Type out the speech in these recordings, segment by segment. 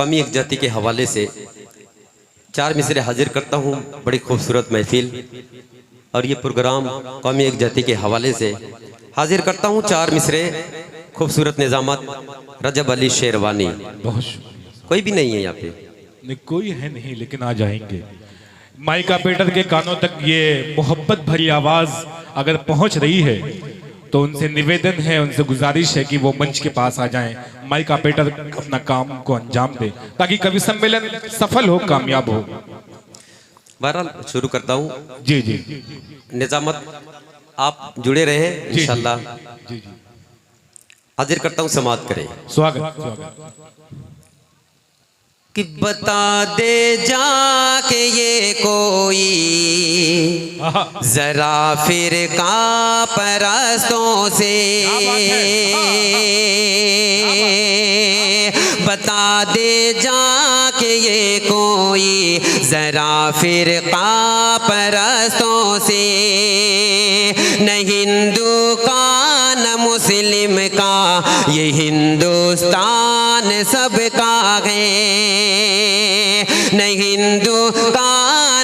कौमी एक जाति के हवाले से चार मिसरे हाजिर करता हूँ। बड़ी खूबसूरत महफिल और ये प्रोग्राम कौमी एक जाति के हवाले से हाजिर करता हूँ। चार मिसरे खूबसूरत निजामत रजब अली शेरवानी। कोई भी नहीं है यहाँ पे? नहीं, कोई है नहीं, लेकिन आ जाएंगे। माइक ऑपरेटर के कानों तक ये मोहब्बत भरी आवाज अगर पहुंच रही है तो उनसे निवेदन है, उनसे गुजारिश है कि वो मंच के पास आ जाएं। माइक ऑपरेटर अपना काम को अंजाम दे ताकि कवि सम्मेलन सफल हो, कामयाब हो। बहरहाल शुरू करता हूँ। जी जी निजामत आप जुड़े रहे इंशाल्लाह। जी जी हाजिर करता हूँ, समाअत करें। स्वागत स्वागत। कि बता दे जाके ये कोई जरा फिर का परस्तों से, बता दे जाके ये कोई जरा फिर का परस्तों से, न हिंदू का न मुस्लिम का ये हिंदुस्तान सबका है, न हिंदू का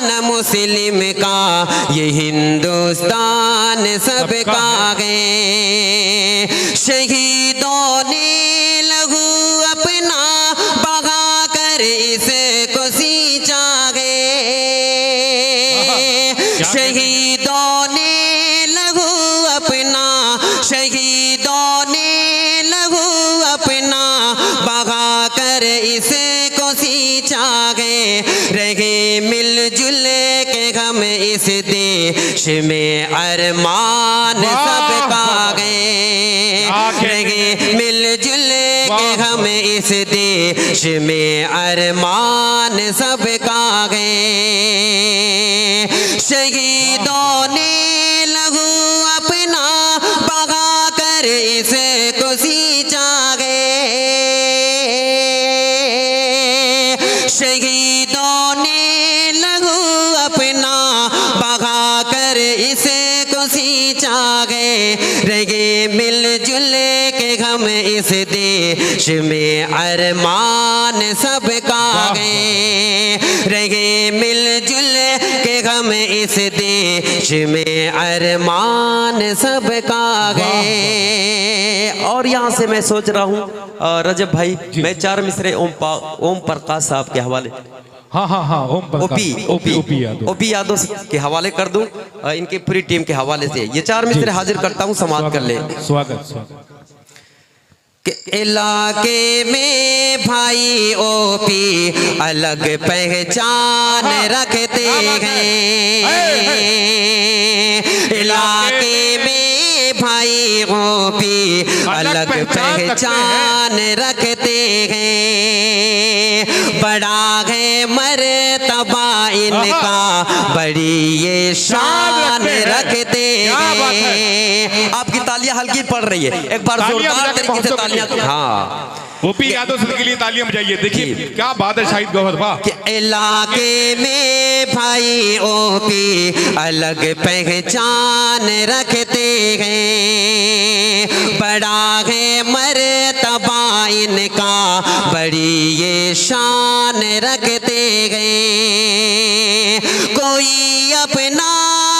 न मुस्लिम का ये हिंदुस्तान सबका है। शहीदों ने लहू अपना बहा कर इसको सींचा है, शहीदों ने लहू अपना, शहीदों ने लहू अपना बहा कर इसको सींचा है। रहे मिलजुल के हम इस देश में अरमान सबका है, रहे मिलजुल के हम इस देश में अरमान सबका है। शहीदों ने लहू अपना बहा कर इसको सींचा है, शहीदों ने लहू अपना बहा कर इसको सींचा है। रहे मिलजुल के हम इस देश में अरमान सबका है, रहे मिलजुल के हम इस देश में अरमान सबका है। और यहाँ से मैं सोच रहा हूँ रजब भाई, मैं चार मिसरे ओम प्रकाश साहब के हवाले, हाँ हाँ हाँ, ओपी यादव के हवाले कर दूं, इनकी पूरी टीम के हवाले से ये चार मिसरे हाजिर करता हूँ। समाअत कर ले। स्वागत स्वागत। के इलाके में भाई ओपी अलग पहचान रखते हैं, इलाके में भाई ओपी अलग पहचान रखते हैं। बड़ा है मर्तबा इनका, बड़ी ये शान रखते हैं। आपकी तालियां हल्की पड़ रही है, एक बार जोरदार तरीके से तालियां। हाँ, ओपी यादव सर के लिए तालियां बजाइए। देखिए क्या बात है शाहिद गौहर, वाह। इलाके में भाई ओपी अलग पहचान रखते हैं, बड़ा है मर्तबा इनका, बड़ी ये शान रखते हैं। कोई अपना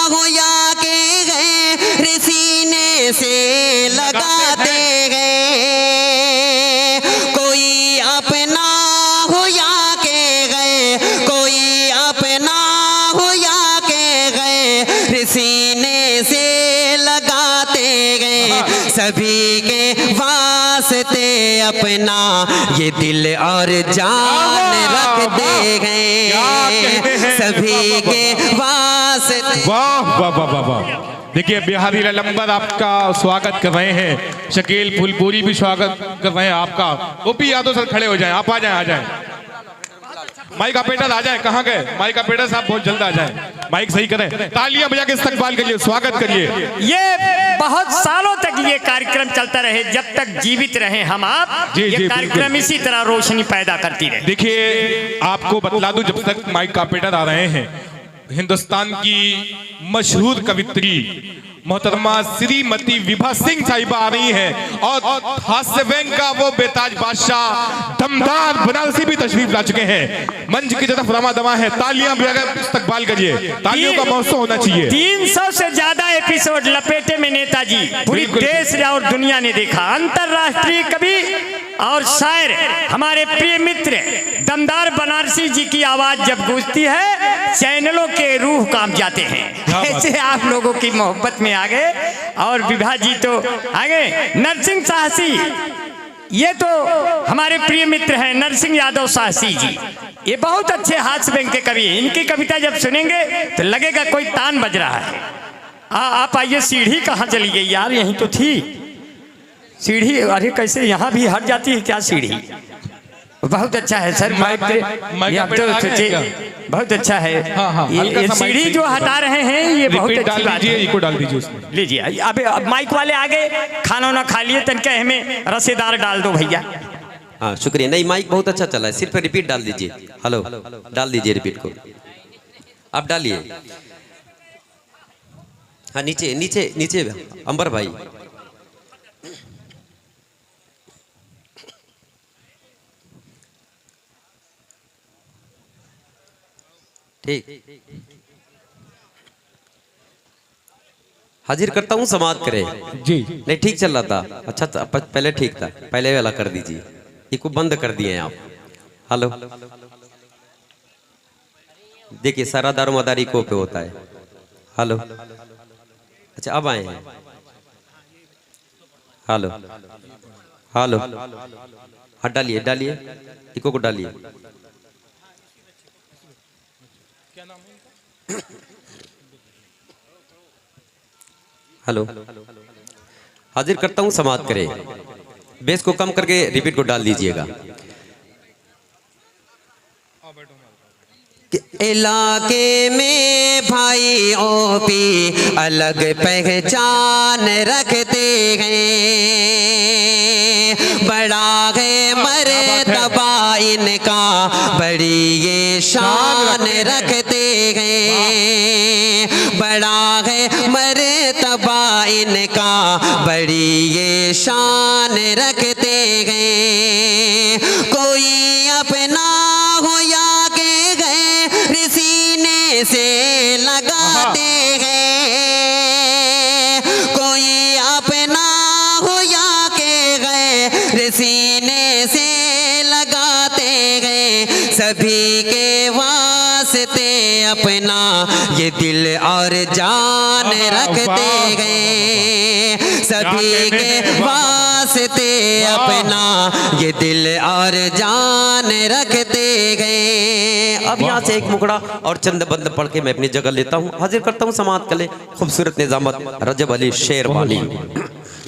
हो या के गए सीने से लगाते हैं, कोई अपना हो या के गए, कोई अपना हो या के गए सीने से लगाते गए। सभी के वास्ते अपना ये दिल और जान रखते गए, सभी के वास्ते। वाह वाह वाह वाह वाह। देखिए बिहारी लंबर आपका स्वागत कर रहे हैं, शकील फुलपुरी भी स्वागत कर रहे हैं आपका। ओपी यादव सर खड़े हो जाएं, आप आ जाएं, आ जाएं। माइक ऑपरेटर आ जाएं, कहाँ गए माइक ऑपरेटर साहब? बहुत जल्द आ जाएं, माइक सही करें, तालियां बजा के इस्तकबाल करिए, स्वागत करिए। ये बहुत सालों तक ये कार्यक्रम चलता रहे, जब तक जीवित रहे हम आप, ये कार्यक्रम इसी तरह रोशनी पैदा करती रहे। देखिए आपको बतला दूं, जब तक माइक ऑपरेटर आ रहे हैं, हिंदुस्तान की मशहूर कवित्री मोहतरमा श्रीमती विभा सिंह साहिबा आ रही हैं और हास्य व्यंग का वो बेताज बादशाह दमदार बनारसी भी तशरीफ ला चुके हैं। मंच की तरफ रमा दमा है, तालियां बजाकर इस्तकबाल करिए, तालियों का मौसम होना चाहिए। 300 से ज्यादा एपिसोड लपेटे में नेताजी पूरी देश और दुनिया ने देखा। अंतरराष्ट्रीय कवि और शायर हमारे प्रिय मित्र दमदार बनारसी जी की आवाज जब गूंजती है चैनलों के रूह कांप जाते हैं। ऐसे आप लोगों की मोहब्बत में आ गए और विभा जी तो आ गए। नरसिंह साहसी ये तो हमारे प्रिय मित्र हैं, नरसिंह यादव साहसी जी, ये बहुत अच्छे हास्य व्यंग के कवि हैं। इनकी कविता जब सुनेंगे तो लगेगा कोई तान बज रहा है। आप आइए। सीढ़ी कहाँ चली गई यार, यहीं तो थी सीढ़ी। अरे कैसे यहाँ भी हट जाती है क्या सीढ़ी? बहुत अच्छा है सर, माइक बहुत अच्छा है। ये सीढ़ी जो हटा रहे हैं ये बहुत अच्छी बात है। इको डाल दीजिए उसमें। लीजिए अब माइक वाले आगे खाना ना खा लिए तनके हमें रसेदार डाल दो भैया। हाँ शुक्रिया। नहीं माइक बहुत अच्छा चला है, सिर्फ रिपीट डाल दीजिए। हेलो डाल दीजिए रिपीट को, आप डालिए। हाँ नीचे नीचे नीचे अंबर भाई। ठीक, हाजिर करता हूँ, समाप्त करें जी। नहीं ठीक चल रहा था, अच्छा था, पहले ठीक था, पहले वाला कर दीजिए। इसको बंद कर दिए हैं आप। हेलो देखिए सारा दारोमदारी को पे होता है। हेलो अच्छा अब आए हैं। हेलो हेलो हाँ डालिए डालिए, इको को डालिए। हेलो हाजिर करता हूँ, समाप्त करें। बेस को कम करके रिपीट को डाल दीजिएगा। इलाके में भाई ओपी अलग पहचान रखते हैं, बड़ा है मर्तबा इनका, बड़ी ये शान रखते हैं, बड़ा है मर्तबा इनका, बड़ी ये शान रखते हैं। कोई अपना हो या के गए सीने से लगाते हैं, कोई अपना हो या के गए सीने से लगाते हैं, सभी के वास्ते अपना ये दिल और जान रखते हैं, सभी के वास्ते अपना ये दिल और जान रखते हैं। अब यहाँ से एक मुकड़ा और चंद बंद पढ़ के मैं अपनी जगह लेता हूँ, हाजिर करता हूँ समाप्त कले खूबसूरत निजामत रजब अली शेरवानी।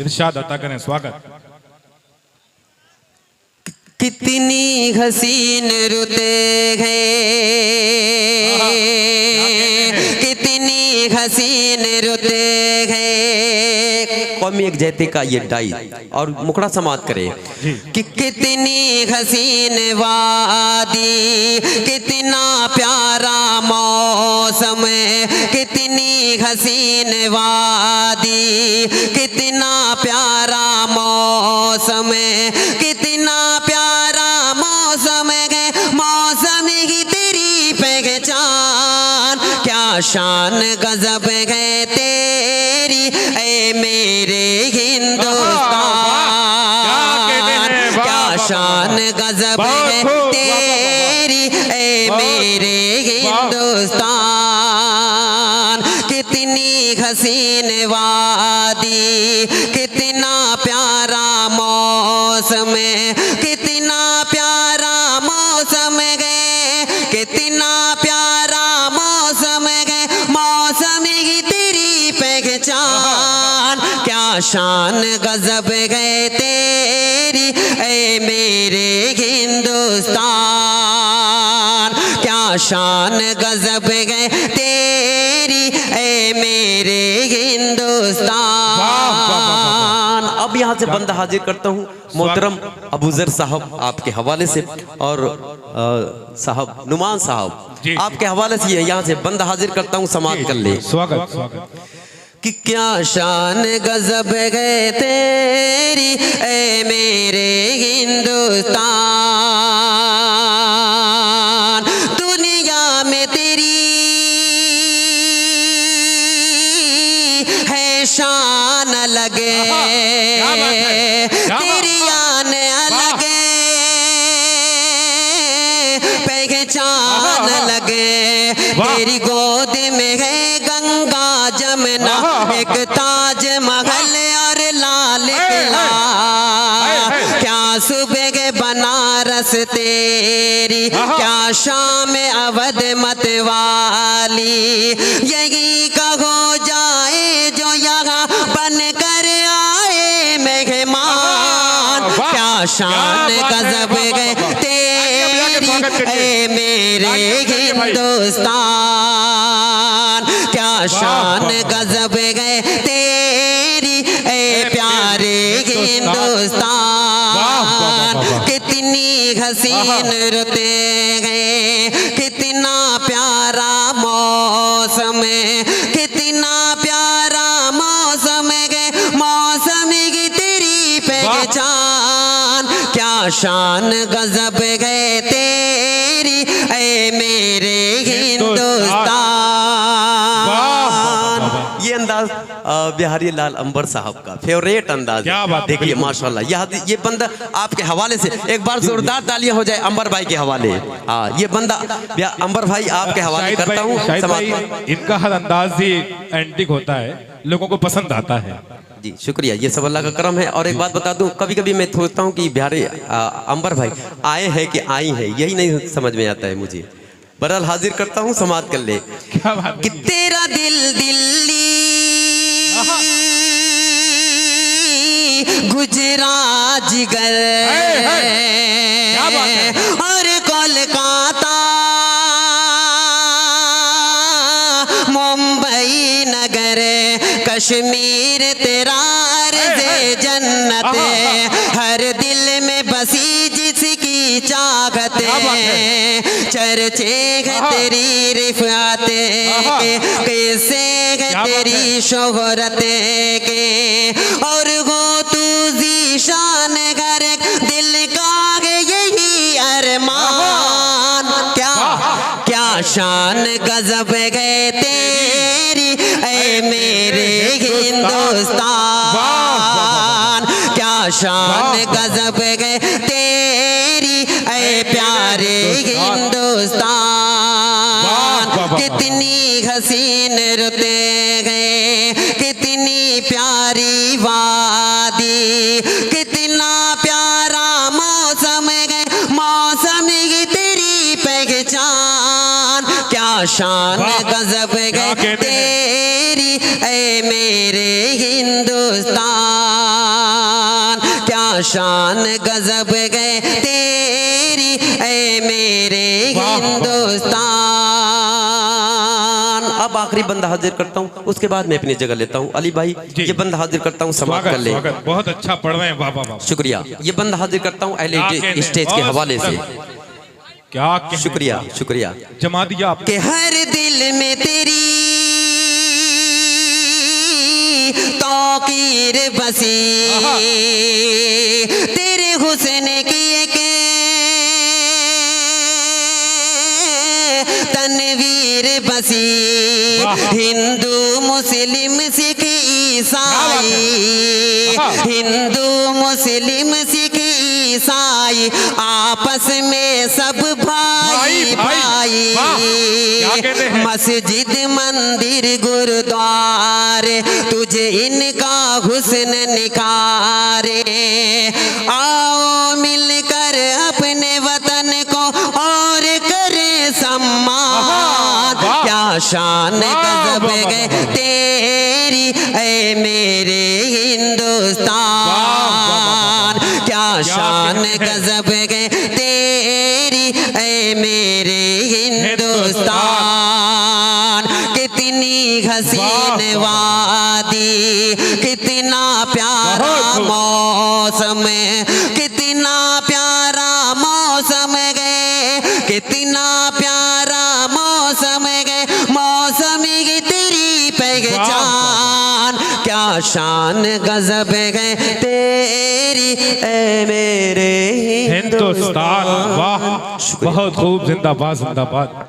इरशाद अता करें, स्वागत। कितनी हसीन रुते हैं, कितनी हसीन रुते हैं। कौमी एक जैते का ये डाई और मुकड़ा समाप्त करे कि कितनी हसीन वादी, कितना प्यारा मौसम, कितनी हसीन वादी, कितना प्यारा मौसम, कितना प्यारा मौसम है, मौसम ही तेरी पहचान, क्या शान गजब है तेरी ऐ मेरे हिंदुस्तान, क्या शान गजब है तेरी ऐ मेरे हिंदुस्तान। कितनी हसीन वादी, कितना प्यारा मौसम, कितना प्यारा मौसम है, कितना प्यारा मौसम है, मौसम ही तेरी पहचान, क्या शान गजब है तेरी ऐ मेरे हिंदुस्तान, क्या शान गजब है तेरी ऐ मेरे हिंदुस्तान। अब यहाँ से बंद हाजिर करता हूँ मोहतरम अबूजर साहब आपके हवाले से, और साहब नुमान साहब आपके हवाले से यहाँ से बंद हाजिर करता हूँ, समाप्त कर ले। स्वागत स्वागत। कि क्या शान गजब है तेरी ऐ मेरे हिंदुस्तान, लगे। तेरी गोद में है गंगा जमुना, एक ताज महल और लाल किला। क्या सुबह के बनारस तेरी, क्या शाम अवध मतवाली। यही कहो जाए जो यहाँ बन कर आए मेहमान। क्या शान गजब गए तेरी ए मेरे हिंदुस्तान। क्या शान गजब गए तेरी ए प्यारे हिंदुस्तान। कितनी हसीन रुते हैं, कितना प्यारा मौसम है, कितना प्यारा मौसम है। मौसम की तेरी पहचान। क्या शान गजब गए तेरी ए मेरे हिंदुस्तान। ये अंदाज बिहारी लाल अंबर साहब का फेवरेट अंदाज। क्या बात है, देखिए माशाल्लाह, ये बंदा आपके हवाले से एक बार जोरदार तालियां हो जाए अंबर भाई के हवाले। हाँ, ये बंदा अंबर भाई आपके हवाले करता हूँ। शाहिद भाई, इनका हर अंदाज ही एंटिक होता है, लोगों को पसंद आता है। जी शुक्रिया, ये सब अल्लाह का करम है। और एक बात बता दूं, कभी कभी मैं सोचता हूँ कि बिहारी अंबर भाई आए हैं कि आई हैं, यही नहीं समझ में आता है मुझे। बहरहाल हाजिर करता हूँ, समाप्त कर ले। क्या बात कि तेरा दिल दिल्ली गुजरात जिगर और कोलकाता मुंबई नगर कश्मीर तेरा अर्ज़े जन्नत। हर दिल में बसी जिसकी चाहत, चर्चे है तेरी रिफ़ात के, किस्से है तेरी शोहरत के। और हो तू ज़ीशान घर दिल का है यही अरमान। क्या शान गजब गए तेरी ऐ मेरे हिंदुस्तान। क्या शान गजब गए तेरी ऐ प्यारे हिंदुस्तान। कितनी हसीन रुते गए, कितनी प्यारी वादी, कितना प्यारा मौसम है। मौसम की तेरी पहचान। क्या शान गजब गए तेरी ऐ मेरे हिंदुस्तान। क्या शान गजब गए तेरी ऐ मेरे हिंदुस्तान। अब आखिरी बंदा हाजिर करता हूँ, उसके बाद मैं अपनी जगह लेता हूँ। अली भाई, ये बंदा हाजिर करता हूँ, समाप्त कर ले। स्वागत, बहुत अच्छा पढ़ रहे हैं। वाह वाह वाह, शुक्रिया। ये बंदा हाजिर करता हूँ अहले स्टेज के हवाले से। क्या कहने? शुक्रिया शुक्रिया। जमा दिया आप। के हर दिल में तेरी तौकीर बसी, तेरे हुस्न की एक तनवीर बसी। हिंदू मुस्लिम सिख ईसाई, हिंदू मुस्लिम सिख ईसाई आपस में सब भाई भाई। मस्जिद मंदिर गुरुद्वारे तुझे इनका हुस्न निखारे। आओ मिलकर अपने वतन को और करे सम्मान। क्या शान गजब गए तेरी ऐ मेरे हिंदुस्तान। क्या शान गजब गए तेरी ऐ मेरे हिंदुस्तान। कितनी हसीन वादी, कितना प्यारा मौसम, कितना प्यारा मौसम है, कितना प्यारा मौसम है। मौसम की तेरी पहचान। क्या शान गजब है तेरी ऐ मेरे हिंदुस्तान। वाह, बहुत खूब, जिंदाबाद जिंदाबाद।